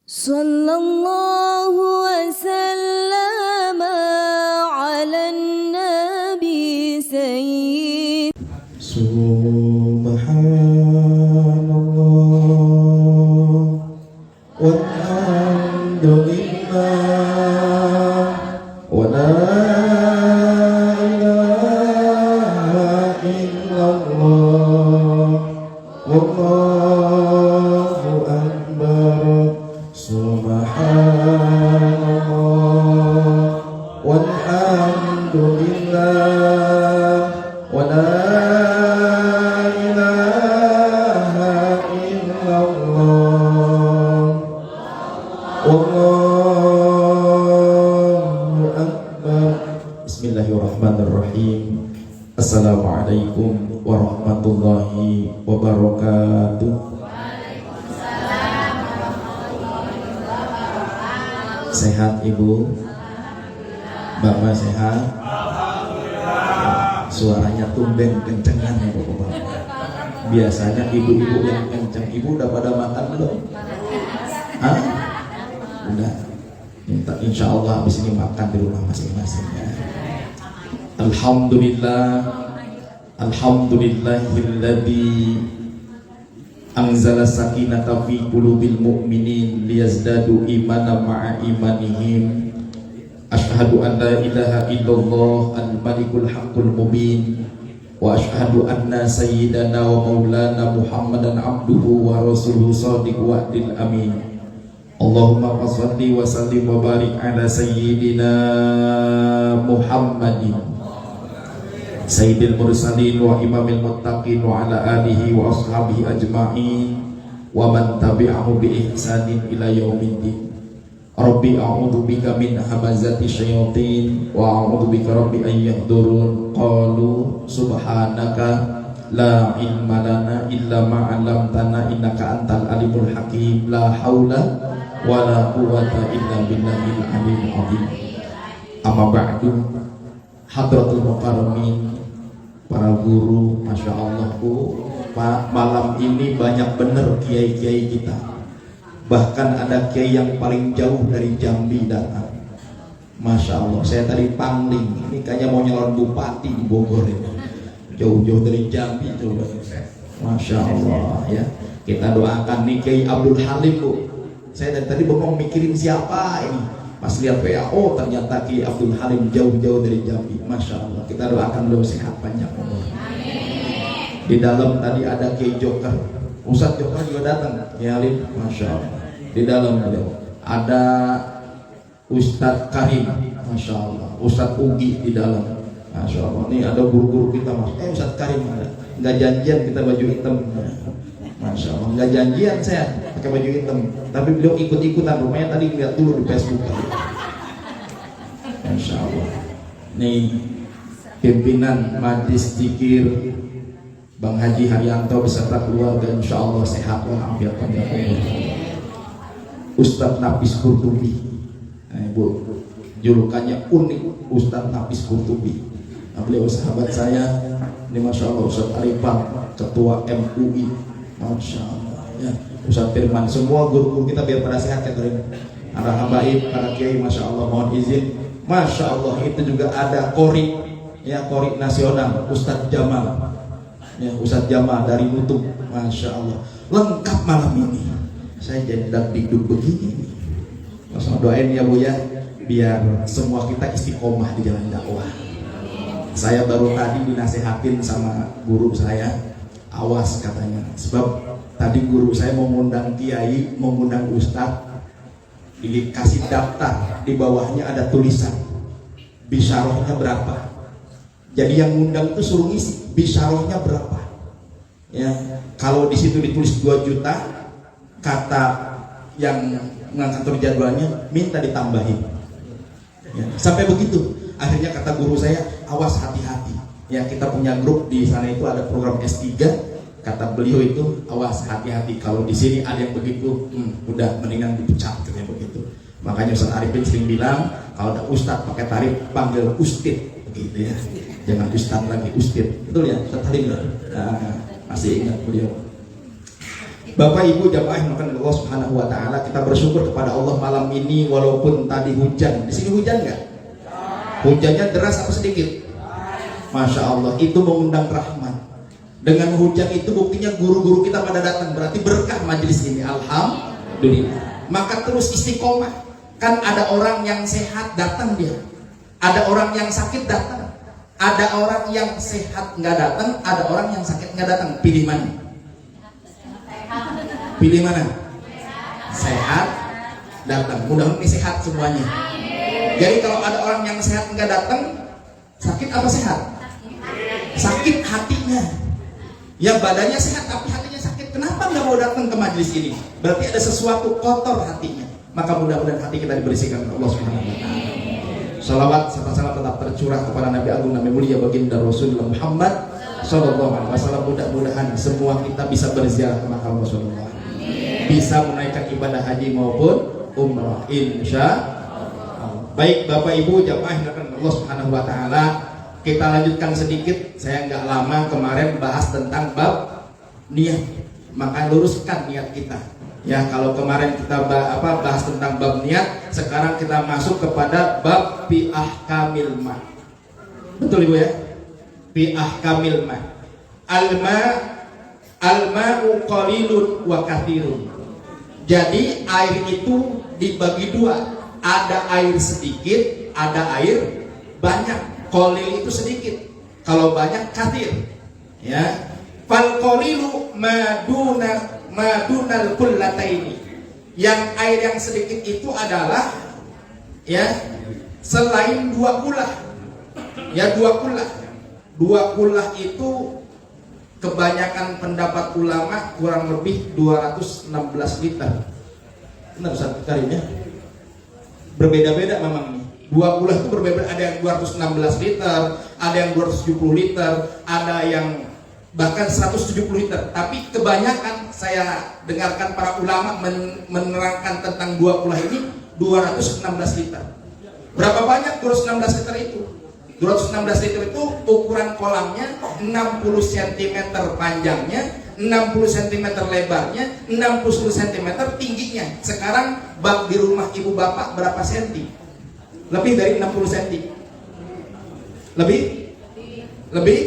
Sallallahu wasallam ala nabi sayyid. Subhanallah walhamdulillah wa la ilaha illallah wallahu akbar. Subhanallah walhamdulillah wa la ilaha illallah wallahu akbar. Bismillahirrahmanirrahim. Assalamualaikum warahmatullahi wabarakatuh. Sehat Ibu? Bapak sehat? Suaranya tumben kencengan ya Bapak. Biasanya ibu-ibu yang kenceng. Ibu udah pada makan belum? Hah? Udah. Minta insya Allah habis ini makan di rumah masing-masing ya. Alhamdulillah. Alhamdulillahilladzi anzala sakinata fi qulubil mu'minin liyazdadu imana ma'a imanihim. Asyhadu an la ilaha illallah al-malikul haqqul mubin wa asyhadu anna sayyidana wa maulana Muhammadan abduhu wa rasuluhu shadiq wa'dil amin. Allahumma shalli wa sallim wa barik ala sayyidina Muhammadin Sayyidil mursalin wa imamil muttaqin wa ala alihi wa ashabihi ajma'in wa man tabi'ahu bi ihsanin ila yaumiddin. Rabbi a'udzu bika min hamazati syayatin wa a'udzu bika rabbi an yahdurun. Qalu subhanaka la ilma lana illa ma 'allamtana innaka antal alimul hakim. La haula wa la quwwata illa billahil aliyyil azim. Amma ba'du. Hadratul mukarramin, para guru, masya Allah Pak, malam ini banyak bener kiai-kiai kita. Bahkan ada kiai yang paling jauh dari Jambi datang. Masya Allah, saya tadi pangling, ini kayaknya mau nyalon bupati di Bogor ini. Jauh-jauh dari Jambi coba. Masya Allah ya. Kita doakan nih Kiai Abdul Halim Bu. Saya dari tadi mau mikirin siapa ini. Pas lihat PA, oh ternyata Ki Abdul Halim jauh-jauh dari Jambi. Masya Allah, kita doakan beliau sehat panjang umur. Di dalam tadi ada Kiai Joker, Ustadz Joker juga datang. Kiai Halim, Masya Allah. Di dalam beliau ada Ustadz Karim, Masya Allah. Ustadz Ugi di dalam, Masya Allah. Ini ada guru-guru kita Mas. Ustadz Karim ada. Nggak janjian kita baju hitam. Masya Allah, nggak janjian saya pakai baju hitam, tapi beliau ikut-ikutan. Rumahnya tadi lihat dulu di Facebook. Masya Allah. Nih pimpinan Majlis Zikir Bang Haji Haryanto beserta keluarga, insya Allah sehat walafiat panjang umur. Ustadz Nafis Qurtubi, nah, Ibu, julukannya unik, Ustadz Nafis Qurtubi. Nah, beliau sahabat saya. Ini Masya Allah Ustadz Arifan, Ketua MUI. Masya Allah ya. Ustadz Firman, semua guru-guru kita biar pada sehat ya Karim. Para habaib, para kiai, Masya Allah mohon izin. Masya Allah itu juga ada Kori ya, Kori nasional Ustadz Jamal ya, Ustadz Jamal dari Nutuk. Masya Allah lengkap malam ini. Saya jadi dagdikduk begini. Masya Allah, doain ya Bu ya, biar semua kita istiqomah di jalan dakwah. Saya baru tadi dinasehatin sama guru saya, awas katanya, sebab tadi guru saya mau mengundang kiai, mengundang ustadz, dikasih daftar, di bawahnya ada tulisan bisarohnya berapa. Jadi yang ngundang itu suruh ngisi bisarohnya berapa ya. Kalau di situ ditulis 2 juta, kata yang ngatur jadwalnya minta ditambahin ya. Sampai begitu akhirnya kata guru saya, awas hati-hati ya, kita punya grup di sana itu ada program S3. Kata beliau itu, awas hati-hati kalau di sini ada yang begitu, udah mendingan dipecat katanya begitu. Makanya Ustadz Arifin sering bilang, kalau ada ustadz pakai tarif panggil Ustid begitu ya. Jangan ustadz lagi, Ustid. Betul ya Ustadz Halim? Nah, masih ingat beliau. Bapak Ibu jamaah yang dimuliakan Allah Subhanahu wa taala, kita bersyukur kepada Allah malam ini walaupun tadi hujan. Di sini hujan enggak? Hujannya deras atau sedikit? Masya Allah, itu mengundang rahmat. Dengan hujan itu buktinya guru-guru kita pada datang, berarti berkah majelis ini. Alhamdulillah. Maka terus istiqomah. Kan ada orang yang sehat datang dia, ada orang yang sakit datang, ada orang yang sehat nggak datang, ada orang yang sakit nggak datang. Pilih mana? Pilih mana? Sehat datang. Mudah-mudahan ini sehat semuanya. Jadi kalau ada orang yang sehat nggak datang, sakit apa sehat? Sakit hatinya. Ya badannya sehat tapi hatinya sakit. Kenapa nggak mau datang ke majelis ini? Berarti ada sesuatu kotor hatinya. Maka mudah-mudahan hati kita dibersihkan oleh Allah Subhanahu wa taala. Salawat serta salam tetap tercurah kepada Nabi Agung Nabi Mulia Baginda Rasulullah Muhammad sallallahu alaihi wasallam. Mudah-mudahan semua kita bisa berziarah ke makam Rasulullah. Bisa menaikkan ibadah haji maupun umrah insyaallah. Baik Bapak Ibu jamaah yang dimuliakan Allah Subhanahu wa taala, kita lanjutkan sedikit. Saya nggak lama kemarin bahas tentang bab niat, maka luruskan niat kita. Ya, kalau kemarin kita bahas tentang bab niat, sekarang kita masuk kepada bab fi ahkamil ma. Betul Ibu ya? Fi ahkamil ma. Al-ma'u qalilun wa katsirun. Jadi air itu dibagi dua. Ada air sedikit, ada air banyak. Qalil itu sedikit, kalau banyak katsir. Ya. Fal qalilu madunal kullataini. Yang air yang sedikit itu adalah ya selain dua kulah. Ya, dua kulah. Dua kulah itu kebanyakan pendapat ulama kurang lebih 216 liter. Benar Ustaz Karim ya? Berbeda-beda memang nih. Dua kulah itu berbeda, ada yang 216 liter, ada yang 270 liter, ada yang bahkan 170 liter. Tapi kebanyakan saya dengarkan para ulama menerangkan tentang dua kulah ini 216 liter. Berapa banyak 216 liter itu? 216 liter itu ukuran kolamnya 60 cm panjangnya, 60 cm lebarnya, 60 cm tingginya. Sekarang bak di rumah ibu bapak berapa senti? Lebih dari 60 cm. Lebih?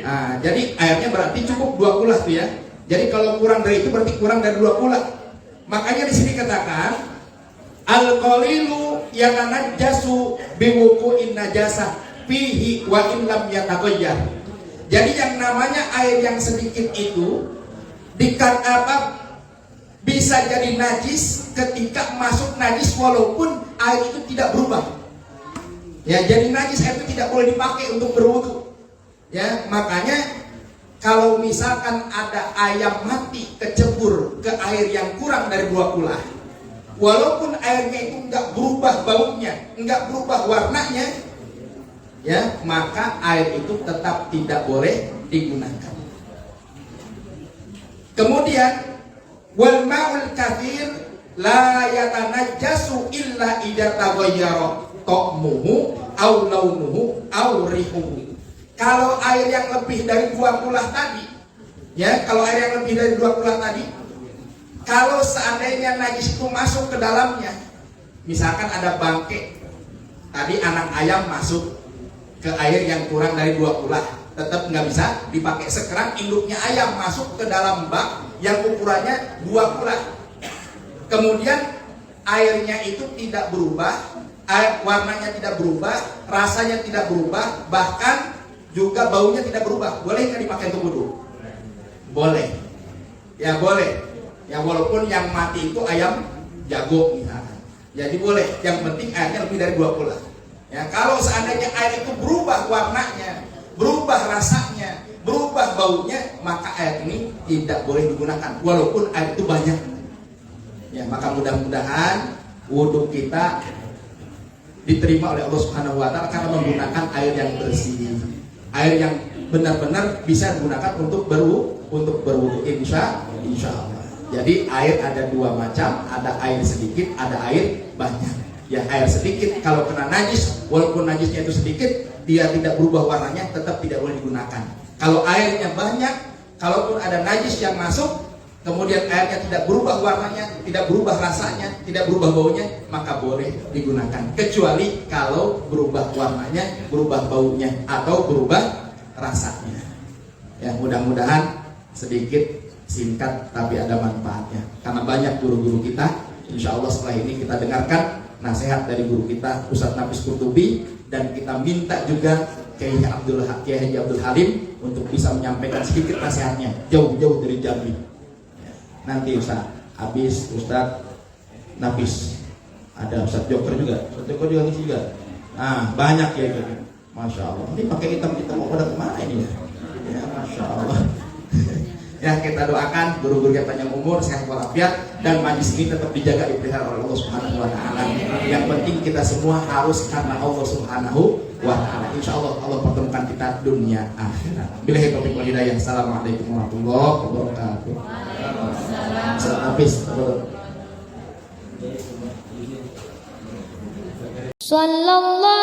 Nah, jadi airnya berarti cukup dua kulah tuh ya. Jadi kalau kurang dari itu berarti kurang dari dua kulah. Makanya di sini katakan al-qalilu yatanajjasu biwuqu'in najasah fihi wa in lam yataghayyar. Jadi yang namanya air yang sedikit itu bisa jadi najis ketika masuk najis walaupun air itu tidak berubah. Ya, jadi najis air itu tidak boleh dipakai untuk berwudu. Ya, makanya kalau misalkan ada ayam mati kecebur ke air yang kurang dari dua kulah, walaupun airnya itu enggak berubah baunya, enggak berubah warnanya, ya, maka air itu tetap tidak boleh digunakan. Kemudian wal ma'ul katsir la yatanajjasu illa idza taghayyara ta'muhu aw launuhu aw rihuhu. Kalau air yang lebih dari dua kulah tadi, ya, kalau air yang lebih dari dua kulah tadi, kalau seandainya najis itu masuk ke dalamnya, misalkan ada bangke, tadi anak ayam masuk ke air yang kurang dari dua kulah, tetap nggak bisa dipakai. Sekarang induknya ayam masuk ke dalam bak yang ukurannya dua kulah, kemudian airnya itu tidak berubah, warnanya tidak berubah, rasanya tidak berubah, bahkan juga baunya tidak berubah. Boleh nggak dipakai untuk wudu? Boleh. Ya boleh. Ya walaupun yang mati itu ayam jago misalkan. Jadi boleh. Yang penting airnya lebih dari dua kulah. Ya, kalau seandainya air itu berubah warnanya, berubah rasanya, berubah baunya, maka air ini tidak boleh digunakan walaupun air itu banyak. Ya, maka mudah-mudahan wudu kita diterima oleh Allah Subhanahu wa taala karena menggunakan air yang bersih. Air yang benar-benar bisa digunakan untuk berwudu insya Allah. Jadi air ada dua macam, ada air sedikit, ada air banyak. Ya, air sedikit kalau kena najis, walaupun najisnya itu sedikit, dia tidak berubah warnanya, tetap tidak boleh digunakan. Kalau airnya banyak, kalaupun ada najis yang masuk, kemudian airnya tidak berubah warnanya, tidak berubah rasanya, tidak berubah baunya, maka boleh digunakan. Kecuali kalau berubah warnanya, berubah baunya, atau berubah rasanya. Ya, mudah-mudahan sedikit singkat tapi ada manfaatnya. Karena banyak guru-guru kita, insya Allah setelah ini kita dengarkan nasihat dari guru kita Ustadz Nafis Qurtubi, dan kita minta juga Kiai Haji Abdul Halim untuk bisa menyampaikan sedikit nasihatnya jauh-jauh dari Jambi. Nanti Ustadz habis Ustadz Nafis, ada Ustadz Joker juga, Ustadz Joker juga ngisi juga. Nah, banyak ya, Masya Allah. Ini pakai hitam-hitam mau pada kemana ini ya? Ya, Masya Allah. Ya, kita doakan guru-guru yang panjang umur, sehat walafiat, dan majlis ini tetap dijaga, dipelihara oleh Allah Subhanahu wa Ta'ala. Yang penting kita semua harus karena Allah Subhanahu wa Ta'ala. Insya Allah Allah pertemukan kita dunia akhirat. Billahi taufiq wal hidayah. Assalamualaikum warahmatullahi wabarakatuh. Waalaikumsalam. Sallallahu